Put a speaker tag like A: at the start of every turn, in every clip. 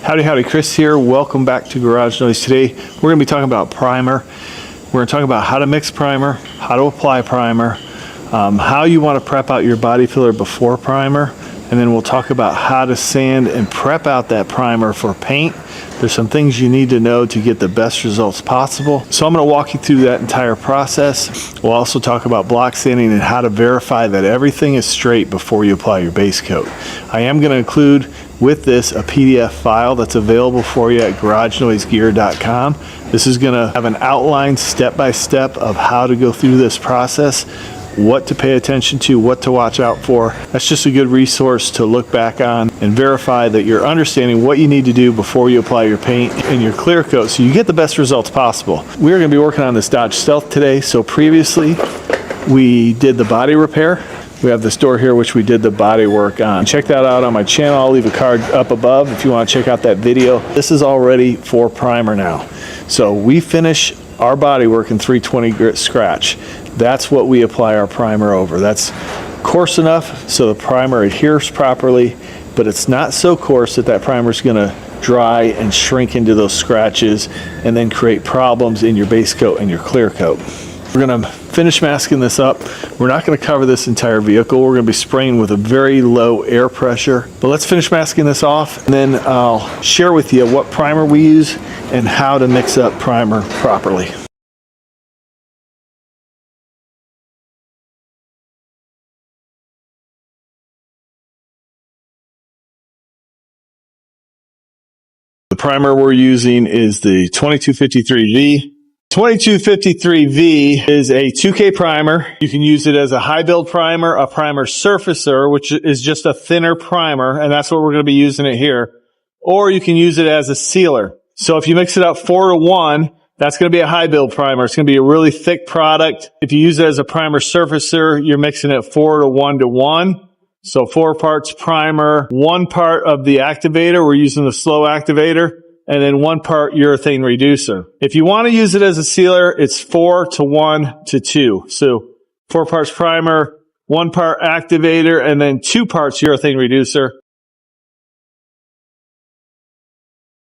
A: Howdy, Chris here. Welcome back to Garage Noise. Today we're going to be talking about primer. We're going to talk about how to mix primer, how to apply primer, how you want to prep out your body filler before primer, and then we'll talk about how to sand and prep out that primer for paint. There's some things you need to know to get the best results possible. So I'm going to walk you through that entire process. We'll also talk about block sanding and how to verify that everything is straight before you apply your base coat. I am going to include with this a PDF file that's available for you at garagenoisegear.com. This is going to have an outline step-by-step of how to go through this process, what to pay attention to, what to watch out for. That's just a good resource to look back on and verify that you're understanding what you need to do before you apply your paint and your clear coat so you get the best results possible. We're going to be working on this Dodge Stealth today. So previously we did the body repair. We have this door here which we did the body work on. Check that out on my channel. I'll leave a card up above if you want to check out that video. This is all ready for primer now. So we finish our body work in 320 grit scratch. That's what we apply our primer over. That's coarse enough so the primer adheres properly, but it's not so coarse that that primer is going to dry and shrink into those scratches and then create problems in your base coat and your clear coat. We're going to finish masking this up. We're not going to cover this entire vehicle. We're going to be spraying with a very low air pressure. But let's finish masking this off, and then I'll share with you what primer we use and how to mix up primer properly. The primer we're using is the 2253V. 2253V is a 2K primer. You can use it as a high build primer, a primer surfacer, which is just a thinner primer, and that's what we're going to be using it here. Or you can use it as a sealer. So if you mix it up 4-to-1, that's going to be a high build primer. It's going to be a really thick product. If you use it as a primer surfacer, you're mixing it 4-to-1-to-1. So 4 parts primer, 1 part of the activator. We're using the slow activator. And then 1 part urethane reducer. If you want to use it as a sealer, it's 4-to-1-to-2. So 4 parts primer, 1 part activator, and then 2 parts urethane reducer.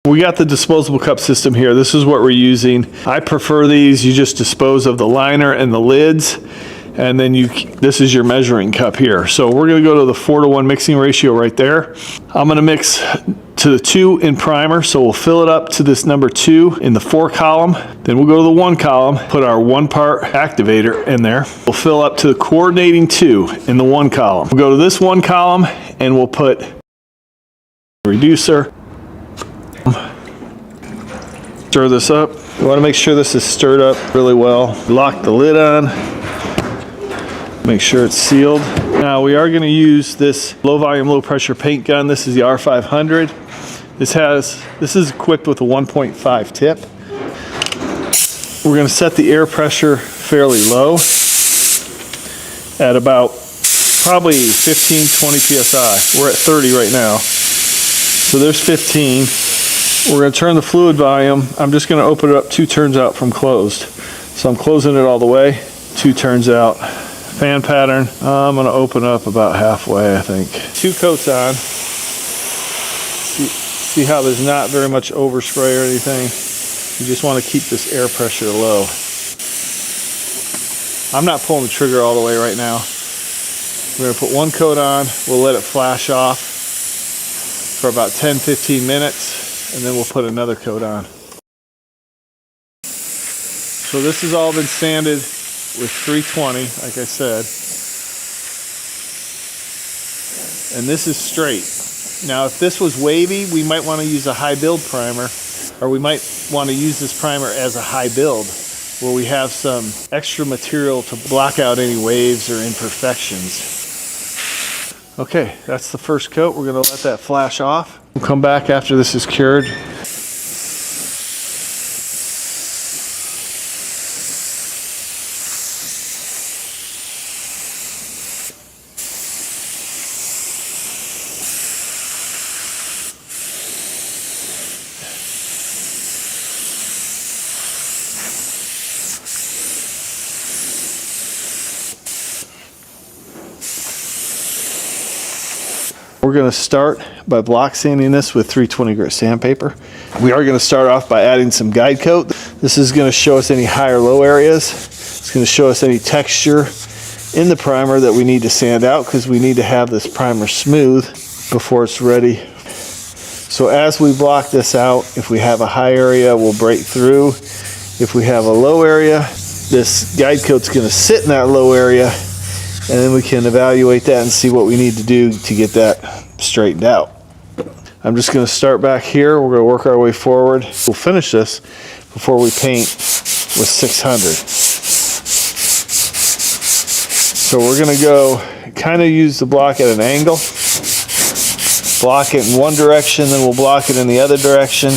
A: We got the disposable cup system here. This is what we're using. I prefer these. You just dispose of the liner and the lids. And then this is your measuring cup here. So we're going to go to the 4-to-1 mixing ratio right there. I'm going to mix to the 2 in primer. So we'll fill it up to this number 2 in the 4 column. Then we'll go to the 1 column, put our 1 part activator in there. We'll fill up to the coordinating 2 in the 1 column. We'll go to this 1 column and we'll put reducer. Stir this up. You want to make sure this is stirred up really well. Lock the lid on. Make sure it's sealed. Now we are going to use this low volume, low pressure paint gun. This is the R500. This is equipped with a 1.5 tip. We're going to set the air pressure fairly low at about probably 15, 20 PSI. We're at 30 right now. So there's 15. We're going to turn the fluid volume. I'm just going to open it up 2 turns out from closed. So I'm closing it all the way, 2 turns out. Fan pattern, I'm going to open up about halfway, I think. 2 coats on. See how there's not very much overspray or anything? You just want to keep this air pressure low. I'm not pulling the trigger all the way right now. We're going to put 1 coat on. We'll let it flash off for about 10-15 minutes, and then we'll put another coat on. So this has all been sanded with 320, like I said. And this is straight. Now if this was wavy, we might want to use a high build primer, or we might want to use this primer as a high build, where we have some extra material to block out any waves or imperfections. Okay, that's the first coat. We're going to let that flash off. We'll come back after this is cured. We're we're going to start by block sanding this with 320 grit sandpaper. We are going to start off by adding some guide coat. This is going to show us any high or low areas. It's going to show us any texture in the primer that we need to sand out, because we need to have this primer smooth before it's ready. So as we block this out, if we have a high area, we'll break through. If we have a low area, this guide coat's going to sit in that low area, and then we can evaluate that and see what we need to do to get that straightened out. I'm just going to start back here. We're going to work our way forward. We'll finish this before we paint with 600. So we're going to go kind of use the block at an angle. Block it in one direction, then we'll block it in the other direction.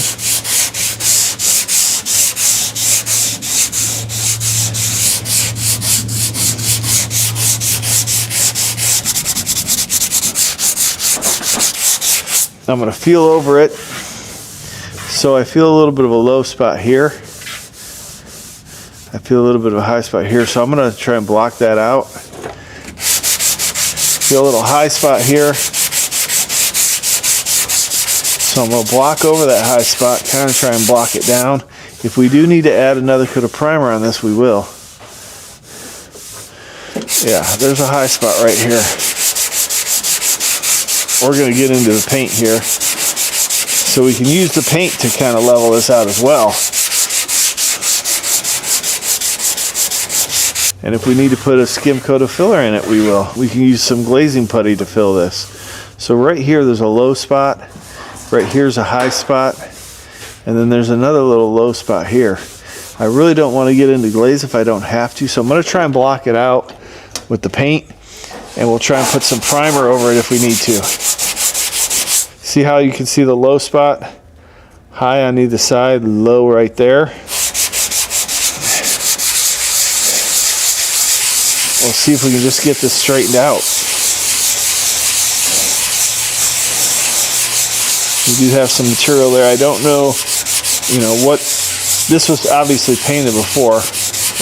A: I'm going to feel over it. So I feel a little bit of a low spot here. I feel a little bit of a high spot here. So I'm going to try and block that out. Feel a little high spot here. So I'm going to block over that high spot, kind of try and block it down. If we do need to add another coat of primer on this, we will. Yeah, there's a high spot right here. We're going to get into the paint here, so we can use the paint to kind of level this out as well. And if we need to put a skim coat of filler in it, we will. We can use some glazing putty to fill this. So right here there's a low spot, right here's a high spot, and then there's another little low spot here. I really don't want to get into glaze if I don't have to, so I'm going to try and block it out with the paint, and we'll try and put some primer over it if we need to. See how you can see the low spot? High on either side, low right there. We'll see if we can just get this straightened out. We do have some material there. I don't know, what, this was obviously painted before.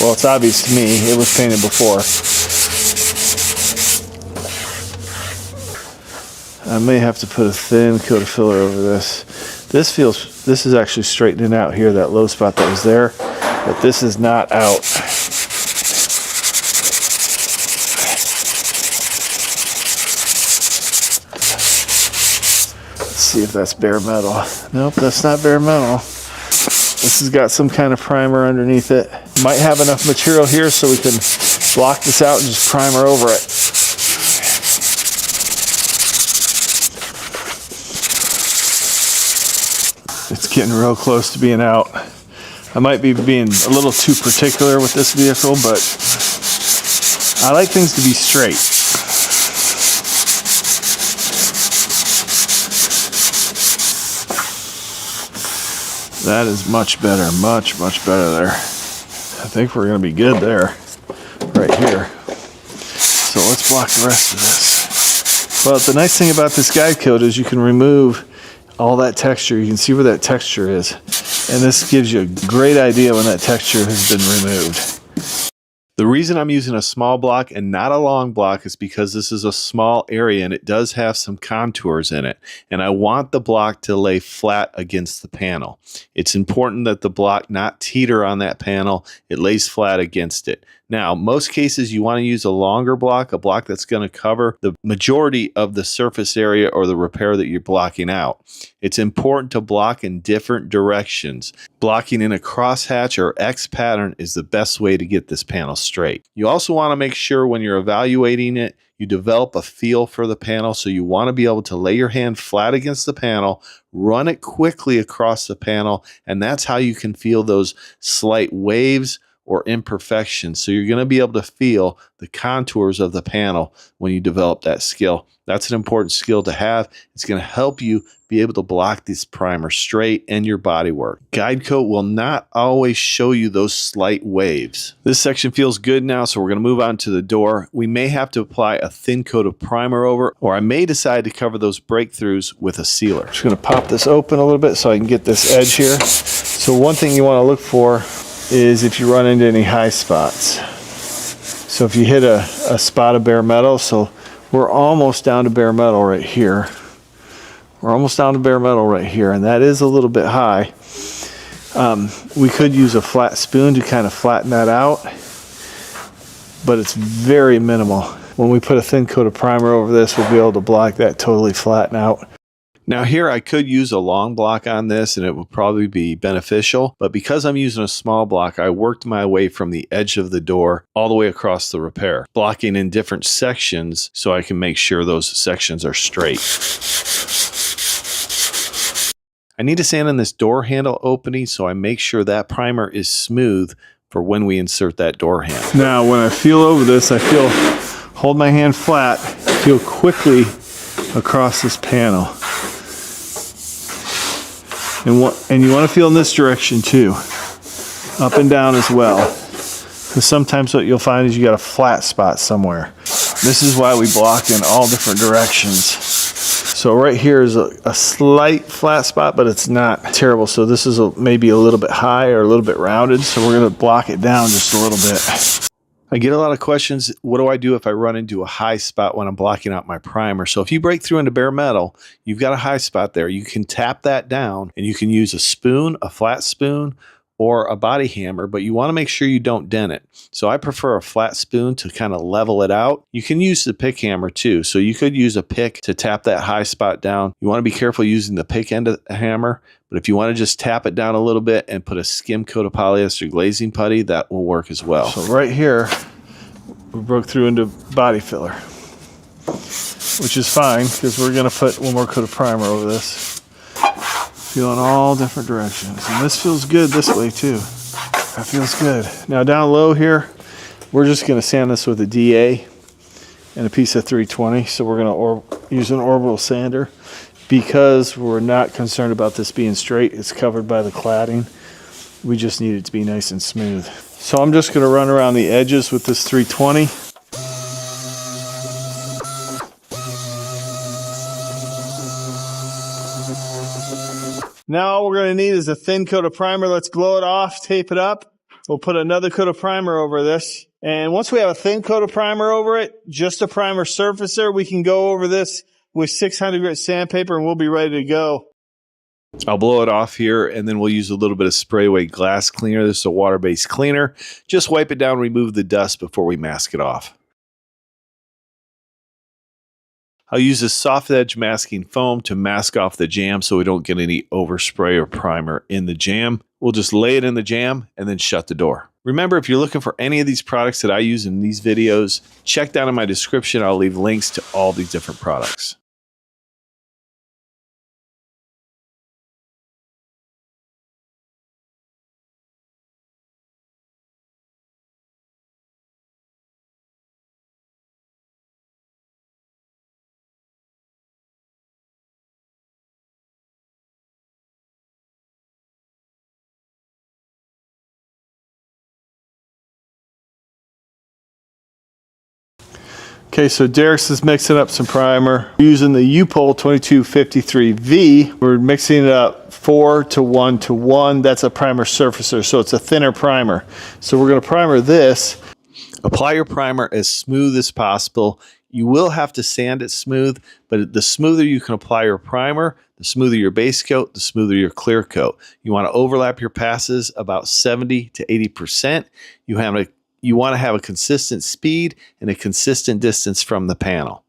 A: Well, it's obvious to me, it was painted before. I may have to put a thin coat of filler over this. This is actually straightening out here, that low spot that was there, but this is not out. Let's see if that's bare metal. Nope, that's not bare metal. This has got some kind of primer underneath it. Might have enough material here so we can block this out and just primer over it. It's getting real close to being out. I might be being a little too particular with this vehicle, but I like things to be straight. That is much better, much better there. I think we're going to be good there, right here. So let's block the rest of this. Well, the nice thing about this guide coat is you can remove all that texture. You can see where that texture is, and this gives you a great idea when that texture has been removed. The reason I'm using a small block and not a long block is because this is a small area and it does have some contours in it, and I want the block to lay flat against the panel. It's important that the block not teeter on that panel. It lays flat against it. Now, most cases you want to use a longer block, a block that's going to cover the majority of the surface area or the repair that you're blocking out. It's important to block in different directions. Blocking in a crosshatch or X pattern is the best way to get this panel straight. You also want to make sure when you're evaluating it, you develop a feel for the panel, so you want to be able to lay your hand flat against the panel, run it quickly across the panel, and that's how you can feel those slight waves or imperfections. So you're going to be able to feel the contours of the panel when you develop that skill. That's an important skill to have. It's going to help you be able to block this primer straight and your body work. Guide coat will not always show you those slight waves. This section feels good now, so we're going to move on to the door. We may have to apply a thin coat of primer over, or I may decide to cover those breakthroughs with a sealer. Just going to pop this open a little bit so I can get this edge here. So one thing you want to look for is if you run into any high spots. So if you hit a spot of bare metal, so we're almost down to bare metal right here. We're almost down to bare metal right here, and that is a little bit high. We could use a flat spoon to kind of flatten that out, but it's very minimal. When we put a thin coat of primer over this, we'll be able to block that totally flatten out. Now here I could use a long block on this and it would probably be beneficial, but because I'm using a small block, I worked my way from the edge of the door all the way across the repair, blocking in different sections so I can make sure those sections are straight. I need to sand in this door handle opening so I make sure that primer is smooth for when we insert that door handle. Now when I feel over this, hold my hand flat, feel quickly across this panel. And you want to feel in this direction too, up and down as well. Because sometimes what you'll find is you got a flat spot somewhere. This is why we block in all different directions. So right here is a slight flat spot, but it's not terrible. So this is maybe a little bit high or a little bit rounded. So we're going to block it down just a little bit. I get a lot of questions, what do I do if I run into a high spot when I'm blocking out my primer? So if you break through into bare metal, you've got a high spot there. You can tap that down and you can use a spoon, a flat spoon, or a body hammer, but you want to make sure you don't dent it. So I prefer a flat spoon to kind of level it out. You can use the pick hammer too. So you could use a pick to tap that high spot down. You want to be careful using the pick end of the hammer, but if you want to just tap it down a little bit and put a skim coat of polyester glazing putty, that will work as well. So right here, we broke through into body filler, which is fine because we're going to put one more coat of primer over this. Feeling all different directions. And this feels good this way too. That feels good. Now down low here, we're just going to sand this with a DA and a piece of 320. So we're going to use an orbital sander because we're not concerned about this being straight. It's covered by the cladding. We just need it to be nice and smooth. So I'm just going to run around the edges with this 320. Now all we're going to need is a thin coat of primer. Let's blow it off, tape it up. We'll put another coat of primer over this. And once we have a thin coat of primer over it, just a primer surfacer, we can go over this with 600 grit sandpaper and we'll be ready to go. I'll blow it off here and then we'll use a little bit of spray weight glass cleaner. This is a water-based cleaner. Just wipe it down, remove the dust before we mask it off. I'll use this soft edge masking foam to mask off the jam so we don't get any overspray or primer in the jam. We'll just lay it in the jam and then shut the door. Remember, if you're looking for any of these products that I use in these videos, check down in my description. I'll leave links to all these different products. Okay, so Derek's is mixing up some primer. Using the U-Pole 2253V, we're mixing it up 4 to 1 to 1. That's a primer surfacer, so it's a thinner primer. So we're going to primer this. Apply your primer as smooth as possible. You will have to sand it smooth, but the smoother you can apply your primer, the smoother your base coat, the smoother your clear coat. You want to overlap your passes about 70 to 80%. You want to have a consistent speed and a consistent distance from the panel.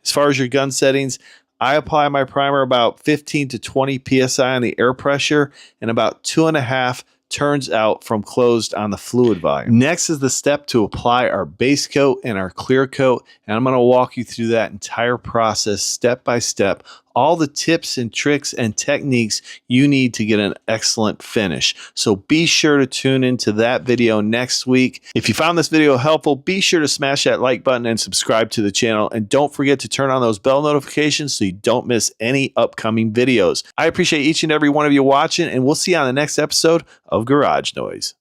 A: As far as your gun settings, I apply my primer about 15 to 20 psi on the air pressure and about 2.5 turns out from closed on the fluid volume. Next is the step to apply our base coat and our clear coat, and I'm going to walk you through that entire process step by step, all the tips and tricks and techniques you need to get an excellent finish. So be sure to tune into that video next week. If you found this video helpful, be sure to smash that like button and subscribe to the channel, and don't forget to turn on those bell notifications so you don't miss any upcoming videos. I appreciate each and every one of you watching, and we'll see you on the next episode of Garage Noise.